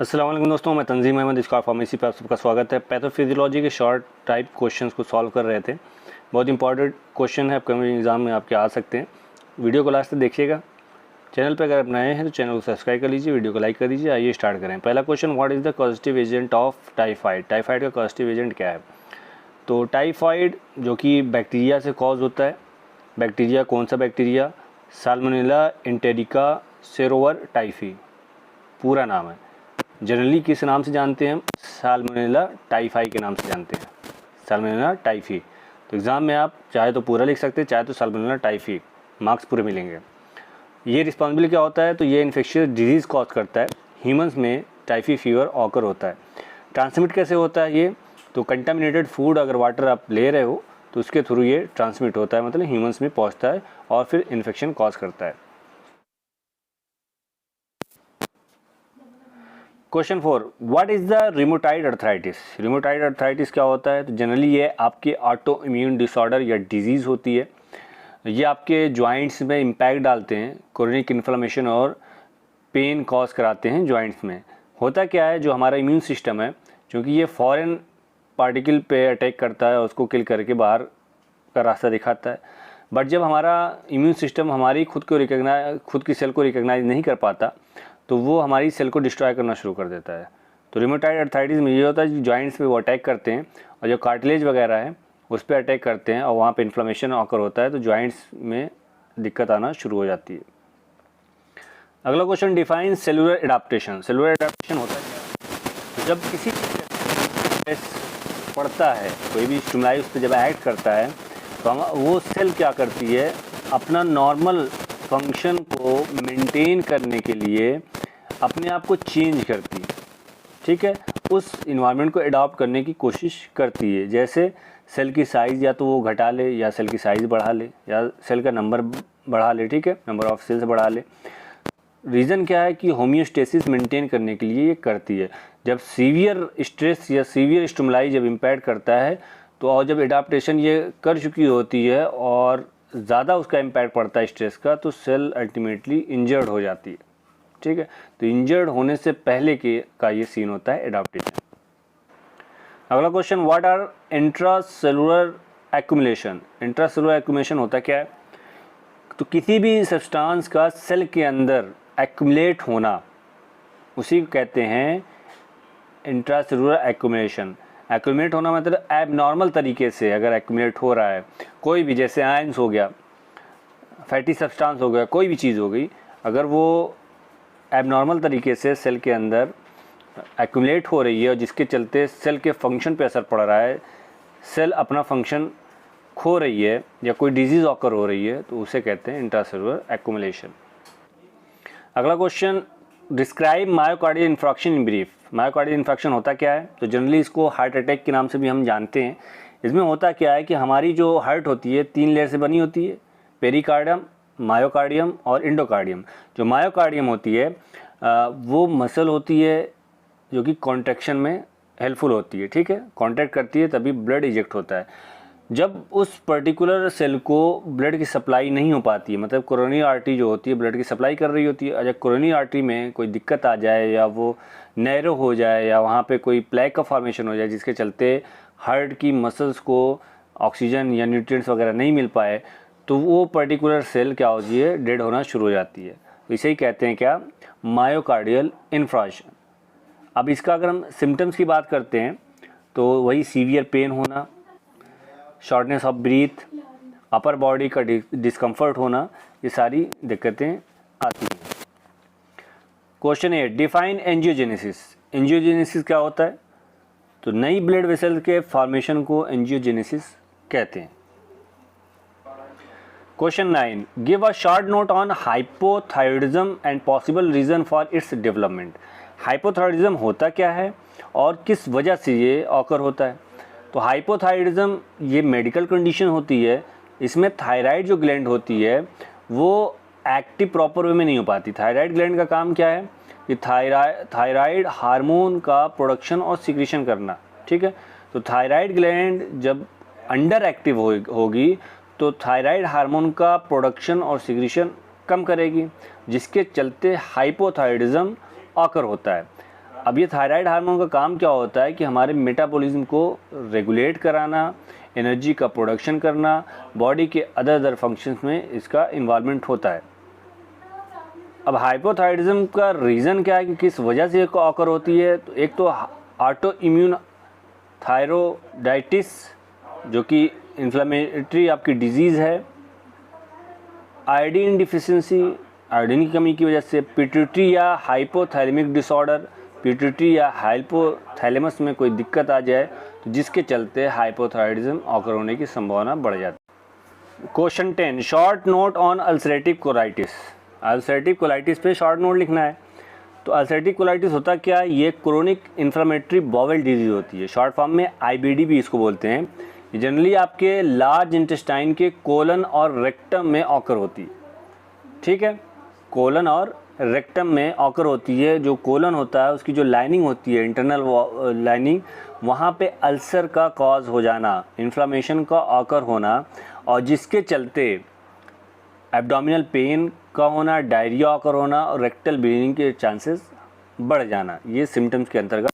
अस्सलाम वालेकुम दोस्तों, मैं तंजीम अहमद स्कॉट फार्मेसी पे आप सबका स्वागत है। पैथोफिजियोलॉजी के शॉर्ट टाइप क्वेश्चंस को सॉल्व कर रहे थे। बहुत इंपॉर्टेंट क्वेश्चन है, अपकमिंग एग्जाम में आपके आ सकते हैं। वीडियो को लास्ट तक देखिएगा। चैनल पर अगर आप नए हैं तो चैनल को सब्सक्राइब कर लीजिए, वीडियो को लाइक कर दीजिए। आइए स्टार्ट करें। पहला question, what is the causative agent of typhoid. Typhoid का कॉजेटिव एजेंट क्या है? तो टाइफाइड जो कि बैक्टीरिया से कॉज होता है। बैक्टीरिया कौन सा बैक्टीरिया? साल्मोनेला एंटेरिका सेरोवर टाइफी पूरा नाम है। जनरली किस नाम से जानते हैं हम? साल्मोनेला टाइफाई के नाम से जानते हैं, साल्मोनेला टाइफी। तो एग्ज़ाम में आप चाहे तो पूरा लिख सकते हैं, चाहे तो साल्मोनेला टाइफी, मार्क्स पूरे मिलेंगे। ये रिस्पॉन्सिबल क्या होता है? तो ये इन्फेक्शियस डिजीज़ कॉज करता है। ह्यूमंस में टाइफी फीवर ऑकर होता है। ट्रांसमिट कैसे होता है ये? तो कंटामिनेटेड फूड अगर वाटर आप ले रहे हो तो उसके थ्रू ये ट्रांसमिट होता है, मतलब ह्यूमंस में पहुँचता है और फिर इन्फेक्शन कॉज करता है। Question 4, what is the rheumatoid arthritis. Rheumatoid arthritis क्या होता है? तो जनरली ये आपके ऑटो इम्यून डिसऑर्डर या डिजीज़ होती है। ये आपके जॉइंट्स में इम्पैक्ट डालते हैं, क्रोनिक इन्फ्लेमेशन और पेन कॉज कराते हैं जॉइंट्स में। होता क्या है, जो हमारा इम्यून सिस्टम है, क्योंकि ये फॉरेन पार्टिकल पे अटैक करता है, उसको किल करके बाहर का रास्ता दिखाता है। बट जब हमारा इम्यून सिस्टम हमारी खुद की सेल को रिकग्नाइज नहीं कर पाता तो वो हमारी सेल को डिस्ट्रॉय करना शुरू कर देता है। तो रिमोटाइड अर्थराइटिस में ये होता है कि जॉइंट्स पे वो अटैक करते हैं और जो कार्टिलेज वगैरह है उस पर अटैक करते हैं और वहाँ पे इन्फ्लेमेशन ऑकर होता है, तो जॉइंट्स में दिक्कत आना शुरू हो जाती है। अगला question, define cellular adaptation. Cellular adaptation होता है तो जब किसी स्ट्रेस पड़ता है, कोई भी स्टिमुलाई उस पर जब एक्ट करता है तो वो सेल क्या करती है, अपना नॉर्मल फंक्शन को मेंटेन करने के लिए अपने आप को चेंज करती है। ठीक है, उस इन्वायरमेंट को अडॉप्ट करने की कोशिश करती है। जैसे सेल की साइज़ या तो वो घटा ले या सेल की साइज़ बढ़ा ले या सेल का नंबर बढ़ा ले। ठीक है, नंबर ऑफ सेल्स बढ़ा ले। रीज़न क्या है कि होमियोस्टेसिस मेंटेन करने के लिए ये करती है। जब सीवियर स्ट्रेस या सीवियर स्टिमुलाई जब इम्पैक्ट करता है तो और जब एडाप्टेशन ये कर चुकी होती है और ज़्यादा उसका इम्पैक्ट पड़ता है स्ट्रेस का, तो सेल अल्टीमेटली इंजर्ड हो जाती है। ठीक है, तो इंजर्ड होने से पहले के का ये सीन होता है एडाप्टेशन। अगला question, what are intracellular accumulation. Intracellular accumulation होता क्या है? तो किसी भी सब्सटेंस का सेल के अंदर एक्यूमुलेट होना, उसी को कहते हैं इंट्रासेलुलर एक्यूमुलेशन। एक्यूमुलेट होना मतलब एबनॉर्मल तरीके से अगर एक्यूमुलेट हो रहा है, कोई भी, जैसे आयंस हो गया, फैटी सब्सटेंस हो गया, कोई भी चीज़ हो गई, अगर वो एबनॉर्मल तरीके से सेल के अंदर एक्यूमुलेट हो रही है और जिसके चलते सेल के फंक्शन पे असर पड़ रहा है, सेल अपना फंक्शन खो रही है या कोई डिजीज़ ऑकर हो रही है, तो उसे कहते हैं इंट्रासेलुलर एक्यूमुलेशन। अगला question, describe myocardial infarction in brief. Myocardial infarction होता क्या है? तो जनरली इसको हार्ट अटैक के नाम से भी हम जानते हैं। इसमें होता क्या है कि हमारी जो हार्ट होती है 3 लेयर से बनी होती है, पेरिकार्डियम, मायोकार्डियम और इंडोकार्डियम। जो मायोकार्डियम होती है वो मसल होती है जो कि कॉन्ट्रैक्शन में हेल्पफुल होती है। ठीक है, कॉन्ट्रैक्ट करती है तभी ब्लड इजेक्ट होता है। जब उस पर्टिकुलर सेल को ब्लड की सप्लाई नहीं हो पाती है, मतलब कोरोनरी आर्टरी जो होती है ब्लड की सप्लाई कर रही होती है, अगर कोरोनरी आर्टरी में कोई दिक्कत आ जाए या वो नैरो हो जाए या वहाँ पे कोई प्लेग का फॉर्मेशन हो जाए जिसके चलते हार्ट की मसल्स को ऑक्सीजन या न्यूट्रिएंट्स वगैरह नहीं मिल पाए, तो वो पर्टिकुलर सेल क्या होती है, डेड होना शुरू हो जाती है। तो इसे ही कहते हैं क्या, मायोकार्डियल इन्फ्रैक्शन। अब इसका अगर हम सिम्टम्स की बात करते हैं तो वही सीवियर पेन होना, shortness of breathe, upper body का डिस्कम्फर्ट होना, ये सारी दिक्कतें आती हैं। Question 8, define angiogenesis. एंजियोजेनेसिस क्या होता है? तो नई ब्लड वेसल के फॉर्मेशन को एंजियोजेनेसिस कहते हैं। Question 9, give a short note on hypothyroidism and possible reason for its development. Hypothyroidism होता क्या है और किस वजह से ये ऑकर होता है? तो हाइपोथायरॉयडिज्म ये मेडिकल कंडीशन होती है। इसमें थायराइड जो ग्लैंड होती है वो एक्टिव प्रॉपर वे में नहीं हो पाती। थायराइड ग्लैंड का काम क्या है कि थायराइड हार्मोन का प्रोडक्शन और सिक्रीशन करना। ठीक है, तो थायराइड ग्लैंड जब अंडर एक्टिव होगी तो थायराइड हार्मोन का प्रोडक्शन और सिक्रीशन कम करेगी, जिसके चलते हाइपोथायरॉयडिज्म ऑकर होता है। अब ये थायराइड हार्मोन का काम क्या होता है कि हमारे मेटाबॉलिज्म को रेगुलेट कराना, एनर्जी का प्रोडक्शन करना, बॉडी के अदर फंक्शंस में इसका इन्वॉल्वमेंट होता है। अब हाइपोथायराइडिज्म का रीज़न क्या है कि किस वजह से इसको ऑकर होती है? तो एक तो ऑटो इम्यून थायरोइडाइटिस जो कि इन्फ्लेमेटरी आपकी डिजीज़ है, आयोडीन डिफिशिएंसी आयोडीन की कमी की वजह से, पिट्यूटरी या हाइपोथैलेमिक डिसऑर्डर, पिट्यूटरी या हाइपोथैलेमस में कोई दिक्कत आ जाए तो जिसके चलते हाइपोथायराइडिज्म ऑकर होने की संभावना बढ़ जाती है। Question 10, short note on ulcerative colitis. Ulcerative colitis पे शॉर्ट नोट लिखना है। तो अल्सरेटिव कोलाइटिस होता क्या है? ये क्रोनिक इन्फ्लेमेटरी बाउल डिजीज़ होती है, शॉर्ट फॉर्म में आईबीडी भी इसको बोलते हैं। ये जनरली आपके लार्ज इंटेस्टाइन के कोलन और रेक्टम में ऑकर होती है। ठीक है, कोलन और रेक्टम में ऑकर होती है। जो कोलन होता है उसकी जो लाइनिंग होती है, इंटरनल लाइनिंग, वहाँ पे अल्सर का कॉज हो जाना, इन्फ्लामेशन का ऑकर होना, और जिसके चलते एब्डोमिनल पेन का होना, डायरिया ऑकर होना और रेक्टल ब्लीडिंग के चांसेस बढ़ जाना, ये सिम्टम्स के अंतर्गत।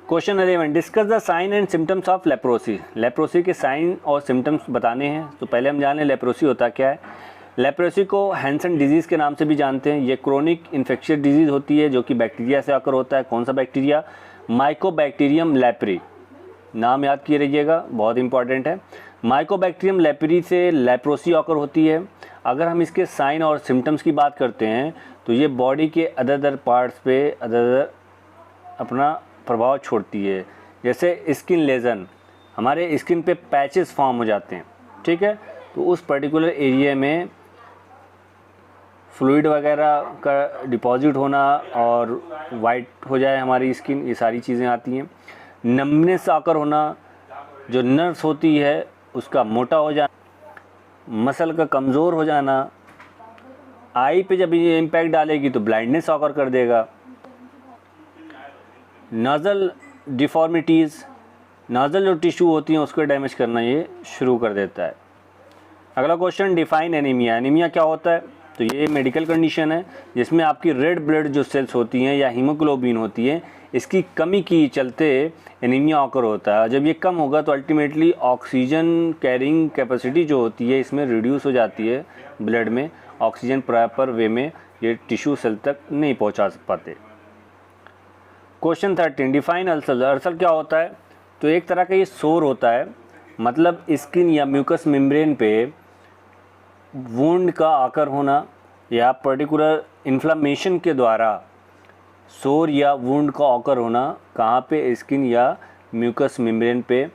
Question 11, discuss the sign and symptoms of leprosy. Leprosy के साइन और सिम्टम्स बताने हैं। तो पहले हम जान लें लेप्रोसी होता क्या है। लेप्रोसी को हैंसन डिजीज़ के नाम से भी जानते हैं। ये क्रोनिक इन्फेक्शियस डिजीज़ होती है जो कि बैक्टीरिया से आकर होता है। कौन सा बैक्टीरिया? माइकोबैक्टीरियम लेप्री, नाम याद किए रहिएगा, बहुत इंपॉर्टेंट है। माइकोबैक्टीरियम लेप्री से लेप्रोसी ऑकर होती है। अगर हम इसके साइन और सिम्टम्स की बात करते हैं तो ये बॉडी के अदर पार्ट्स पे अदर अपना प्रभाव छोड़ती है। जैसे स्किन लेजन, हमारे स्किन पे पैचेस फॉर्म हो जाते हैं। ठीक है, तो उस पर्टिकुलर एरिया में फ्लूइड वगैरह का डिपॉजिट होना और वाइट हो जाए हमारी स्किन, ये सारी चीज़ें आती हैं। नमनेस आकर होना, जो नर्व्स होती है उसका मोटा हो जाना, मसल का कमज़ोर हो जाना, आई पे जब ये इम्पैक्ट डालेगी तो ब्लाइंडनेस आकर कर देगा। नाजल डिफॉर्मिटीज़, नाजल जो टिश्यू होती हैं उसको डैमेज करना ये शुरू कर देता है। अगला क्वेश्चन, डिफाइन एनीमिया। एनीमिया क्या होता है? तो ये मेडिकल कंडीशन है जिसमें आपकी रेड ब्लड जो सेल्स होती हैं या हीमोग्लोबिन होती है, इसकी कमी की चलते एनीमिया ऑकर होता है। जब ये कम होगा तो अल्टीमेटली ऑक्सीजन कैरिंग कैपेसिटी जो होती है इसमें रिड्यूस हो जाती है, ब्लड में ऑक्सीजन प्रॉपर वे में ये टिश्यू सेल तक नहीं पहुंचा पाते। Question 13, define ulcer. अल्सर क्या होता है? तो एक तरह का ये सोर होता है, मतलब स्किन या म्यूकस मेम्ब्रेन पे वुंड का आकर होना या पर्टिकुलर इन्फ्लामेशन के द्वारा सोर या वुंड का ऑकर होना, कहाँ पे? स्किन या म्यूकस मेम्ब्रेन पे,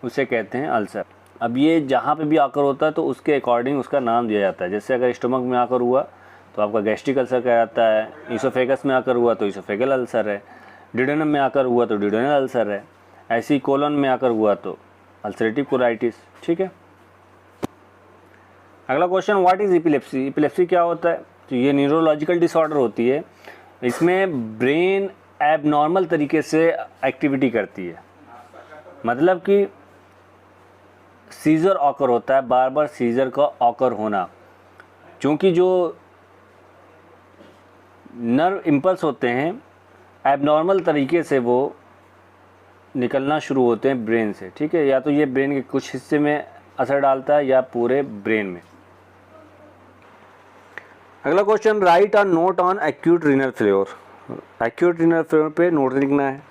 उसे कहते हैं अल्सर। अब ये जहाँ पे भी आकर होता है तो उसके अकॉर्डिंग उसका नाम दिया जाता है। जैसे अगर स्टमक में आकर हुआ तो आपका गैस्ट्रिक अल्सर कहलाता है, ईसोफेगस में आकर हुआ तो ईसोफेगल अल्सर है, डिडोनम में आकर हुआ तो डिडोनल अल्सर है, ऐसी कोलन में आकर हुआ तो अल्सरेटिव कोलाइटिस। ठीक है, अगला question, what is epilepsy. Epilepsy क्या होता है? तो ये न्यूरोलॉजिकल डिसऑर्डर होती है। इसमें ब्रेन एबनॉर्मल तरीके से एक्टिविटी करती है, मतलब कि सीजर ऑकर होता है, बार बार सीजर का ऑकर होना, क्योंकि जो नर्व इम्पल्स होते हैं एबनॉर्मल तरीके से वो निकलना शुरू होते हैं ब्रेन से। ठीक है, या तो ये ब्रेन के कुछ हिस्से में असर डालता है या पूरे ब्रेन में। अगला क्वेश्चन, राइट और note on acute renal failure. Acute renal failure पे नोट लिखना है।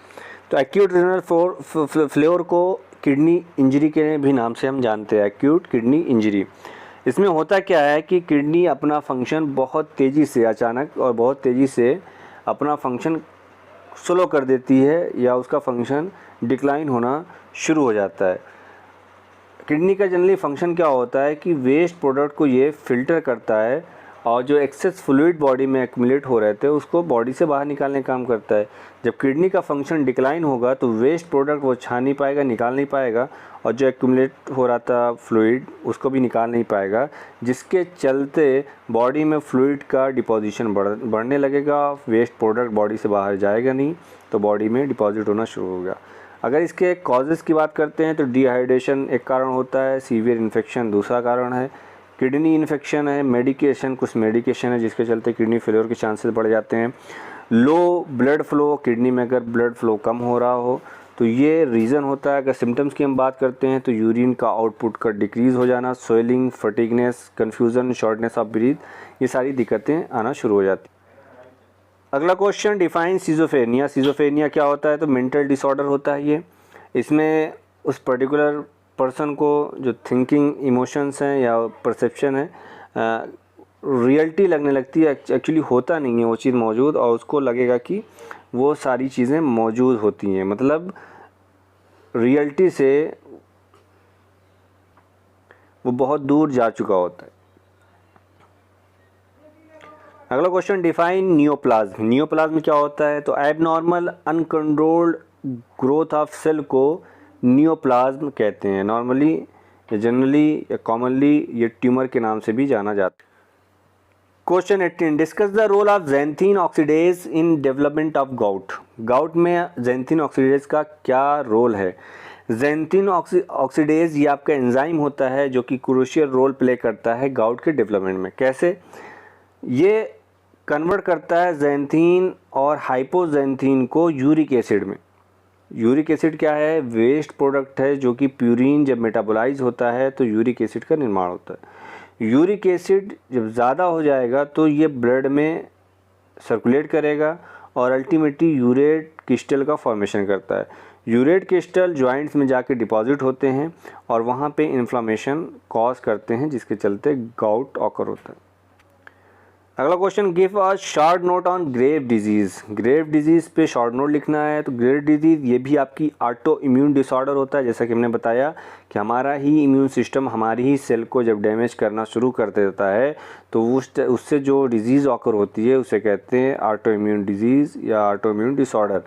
तो एक्यूट रीनल फेल्योर को किडनी इंजरी के भी नाम से हम जानते हैं, एक्यूट किडनी इंजरी। इसमें होता क्या है कि किडनी अपना फंक्शन बहुत तेज़ी से, अचानक और बहुत तेज़ी से अपना फंक्शन स्लो कर देती है या उसका फंक्शन डिक्लाइन होना शुरू हो जाता है। किडनी का जनरली फंक्शन क्या होता है कि वेस्ट प्रोडक्ट को ये फिल्टर करता है और जो एक्सेस फ्लूइड बॉडी में एक्यूमुलेट हो रहे थे उसको बॉडी से बाहर निकालने का काम करता है। जब किडनी का फंक्शन डिक्लाइन होगा तो वेस्ट प्रोडक्ट वो छान नहीं पाएगा, निकाल नहीं पाएगा, और जो एक्यूमुलेट हो रहा था फ्लूइड उसको भी निकाल नहीं पाएगा, जिसके चलते बॉडी में फ्लूइड का डिपोजिशन बढ़ने लगेगा। वेस्ट प्रोडक्ट बॉडी से बाहर जाएगा नहीं तो बॉडी में डिपॉजिट होना शुरू होगा। अगर इसके कॉजेज़ की बात करते हैं तो डिहाइड्रेशन एक कारण होता है, सीवियर इन्फेक्शन दूसरा कारण है, किडनी इन्फेक्शन है, मेडिकेशन, कुछ मेडिकेशन है जिसके चलते किडनी फेलियर के चांसेस बढ़ जाते हैं। लो ब्लड फ्लो, किडनी में अगर ब्लड फ्लो कम हो रहा हो तो ये रीज़न होता है। अगर सिम्टम्स की हम बात करते हैं तो यूरिन का आउटपुट का डिक्रीज़ हो जाना, swelling, fatigueness, confusion, shortness of breathe, ये सारी दिक्कतें आना शुरू हो जाती। अगला क्वेश्चन, डिफाइन सिजोफ्रेनिया। सिजोफ्रेनिया क्या होता है? तो मेंटल डिसऑर्डर होता है ये। इसमें उस पर्टिकुलर पर्सन को जो थिंकिंग, इमोशंस हैं या परसेप्शन है, रियलिटी लगने लगती है, एक्चुअली होता नहीं है वो चीज़ मौजूद, और उसको लगेगा कि वो सारी चीज़ें मौजूद होती हैं, मतलब रियलिटी से वो बहुत दूर जा चुका होता है। अगला क्वेश्चन, डिफाइन नियोप्लाज्म। नियोप्लाज्म क्या होता है? तो abnormal uncontrolled growth of cell को नियोप्लाज्म कहते हैं। नॉर्मली या जनरली या कॉमनली ये ट्यूमर के नाम से भी जाना जाता है। Question 18, discuss the role of xanthine oxidase in development of gout. Gout में ज़ैंथीन ऑक्सीडेज का क्या रोल है? ज़ैंथीन ऑक्सीडेज ये आपका एंजाइम होता है जो कि क्रूशियल रोल प्ले करता है गाउट के डेवलपमेंट में। कैसे? ये कन्वर्ट करता है ज़ैंथीन और हाइपोज़ैंथीन को यूरिक एसिड में। यूरिक एसिड क्या है? वेस्ट प्रोडक्ट है जो कि प्यूरिन जब मेटाबोलाइज होता है तो यूरिक एसिड का निर्माण होता है। यूरिक एसिड जब ज़्यादा हो जाएगा तो ये ब्लड में सर्कुलेट करेगा और अल्टीमेटली यूरेट क्रिस्टल का फॉर्मेशन करता है। यूरेट क्रिस्टल जॉइंट्स में जाके डिपॉजिट होते हैं और वहाँ पे इन्फ्लामेशन कॉज करते हैं, जिसके चलते गाउट ऑकर होता है। अगला question, give a short note on grave disease. Grave disease पे शॉर्ट नोट लिखना है। तो ग्रेव डिजीज़ ये भी आपकी ऑटो इम्यून डिसऑर्डर होता है। जैसा कि हमने बताया कि हमारा ही इम्यून सिस्टम हमारी ही सेल को जब डैमेज करना शुरू कर देता है तो उससे जो डिजीज़ ऑकर होती है उसे कहते हैं ऑटो इम्यून डिजीज़ या ऑटो इम्यून डिसऑर्डर।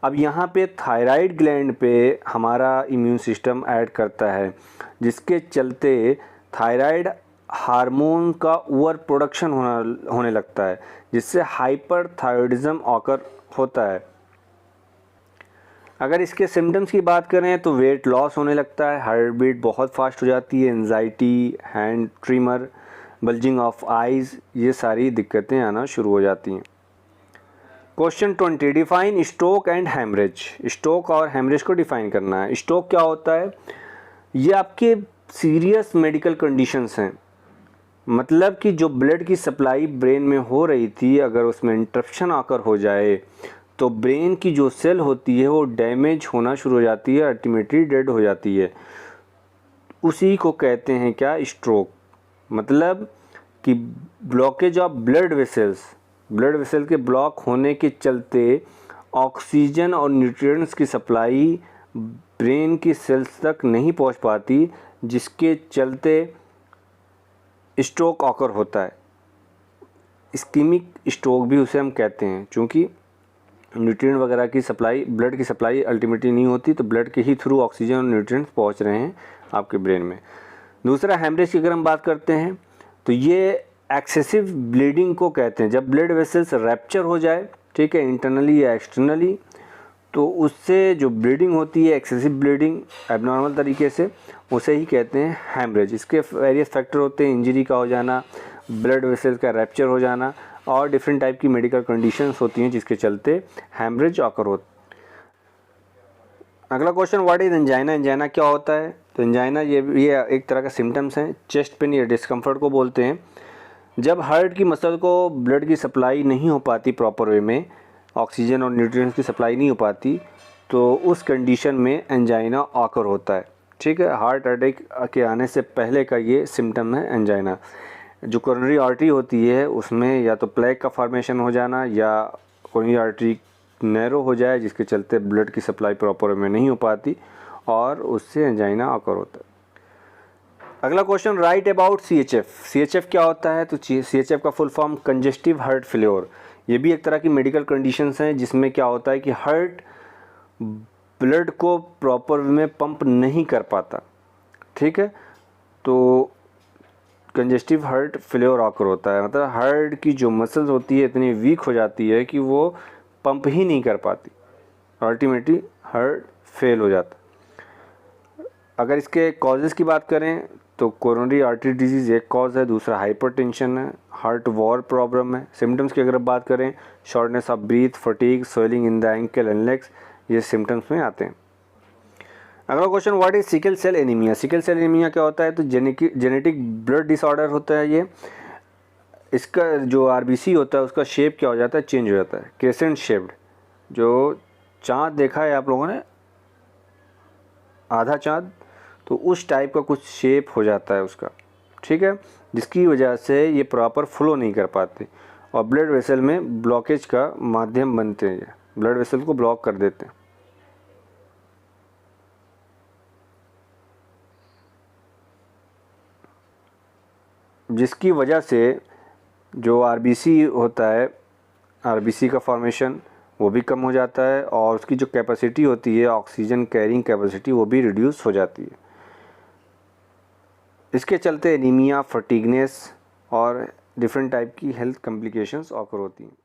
अब यहाँ पे थायराइड ग्लैंड पे हमारा इम्यून सिस्टम ऐड करता है, जिसके चलते थायराइड हार्मोन का ओवर प्रोडक्शन होने लगता है, जिससे हाइपरथायरॉयडिज्म ऑकर होता है। अगर इसके सिम्टम्स की बात करें तो वेट लॉस होने लगता है, हार्ट बीट बहुत फास्ट हो जाती है, anxiety, hand trimmer, bulging of eyes, ये सारी दिक्कतें आना शुरू हो जाती हैं। Question 20, define stroke and haemorrhage. Stroke और हैमरेज को डिफाइन करना है। स्ट्रोक क्या होता है? ये आपके सीरियस मेडिकल कंडीशंस हैं, मतलब कि जो ब्लड की सप्लाई ब्रेन में हो रही थी, अगर उसमें इंटरप्शन आकर हो जाए तो ब्रेन की जो सेल होती है वो डैमेज होना शुरू हो जाती है, अल्टीमेटली डेड हो जाती है। उसी को कहते हैं क्या? स्ट्रोक। मतलब कि blockage of blood vessels, blood vessel के ब्लॉक होने के चलते ऑक्सीजन और न्यूट्रिएंट्स की सप्लाई ब्रेन की सेल्स तक नहीं पहुंच पाती, जिसके चलते स्ट्रोक ऑकर होता है। इस्कीमिक स्ट्रोक भी उसे हम कहते हैं, क्योंकि न्यूट्रिएंट वगैरह की सप्लाई, ब्लड की सप्लाई अल्टीमेटली नहीं होती, तो ब्लड के ही थ्रू ऑक्सीजन और न्यूट्रिएंट्स पहुंच रहे हैं आपके ब्रेन में। दूसरा, हैमरेज की अगर हम बात करते हैं तो ये एक्सेसिव ब्लीडिंग को कहते हैं। जब ब्लड वेसल्स रैप्चर हो जाए, ठीक है, इंटरनली या एक्सटर्नली, तो उससे जो ब्लीडिंग होती है, एक्सेसिव ब्लीडिंग एबनॉर्मल तरीके से, उसे ही कहते हैं हैमरेज। इसके वेरियस फैक्टर होते हैं, इंजरी का हो जाना, ब्लड वेसल्स का रैप्चर हो जाना, और डिफरेंट टाइप की मेडिकल कंडीशंस होती हैं जिसके चलते हैमरेज ऑकर होता है। अगला question, what is angina. Angina क्या होता है? तो एंजाइना ये एक तरह का सिम्टम्स हैं, चेस्ट पेन या डिस्कम्फर्ट को बोलते हैं। जब हार्ट की मसल को ब्लड की सप्लाई नहीं हो पाती प्रॉपर वे में, ऑक्सीजन और न्यूट्रिएंट्स की सप्लाई नहीं हो पाती, तो उस कंडीशन में एंजाइना ऑकर होता है। ठीक है, हार्ट अटैक के आने से पहले का ये सिम्टम है एंजाइना। जो कोरोनरी आर्टरी होती है उसमें या तो प्लेग का फॉर्मेशन हो जाना या कोरोनरी आर्टरी नैरो हो जाए, जिसके चलते ब्लड की सप्लाई प्रॉपर वे में नहीं हो पाती और उससे एंजाइना ऑकर होता है। अगला question, right about CHF। CHF क्या होता है? तो CHF का full form congestive heart failure. ये भी एक तरह की मेडिकल कंडीशंस हैं जिसमें क्या होता है कि हार्ट ब्लड को प्रॉपर वे में पंप नहीं कर पाता। ठीक है, तो कंजेस्टिव हार्ट फेल्योर ऑकर होता है, मतलब हार्ट की जो मसल्स होती है इतनी वीक हो जाती है कि वो पंप ही नहीं कर पाती, अल्टीमेटली हार्ट फेल हो जाता है। अगर इसके कॉजेज़ की बात करें तो कोरोनरी आर्टरी डिजीज़ एक कॉज है, दूसरा हाइपरटेंशन है, हार्ट वॉर प्रॉब्लम है। सिम्टम्स की अगर बात करें, shortness of breath, fatigue, swelling in the ankle and legs, ये सिम्टम्स में आते हैं। अगला question, what is sickle cell anaemia? Sickle cell anaemia क्या होता है? तो जेनेटिक ब्लड डिसऑर्डर होता है ये। इसका जो आरबीसी होता है उसका शेप क्या हो जाता है? चेंज हो जाता है, क्रेसेंट शेप्ड। जो चाँद देखा है आप लोगों ने, आधा चाँद, तो उस टाइप का कुछ शेप हो जाता है उसका, ठीक है, जिसकी वजह से ये प्रॉपर फ्लो नहीं कर पाते और ब्लड वेसल में ब्लॉकेज का माध्यम बनते हैं, ये ब्लड वेसल को ब्लॉक कर देते हैं। जिसकी वजह से जो आरबीसी होता है, आरबीसी का फॉर्मेशन वो भी कम हो जाता है और उसकी जो कैपेसिटी होती है, ऑक्सीजन कैरिंग कैपेसिटी, वो भी रिड्यूस हो जाती है। इसके चलते एनीमिया, फटीगनेस और डिफरेंट टाइप की हेल्थ कॉम्प्लिकेशंस ऑकर होती हैं।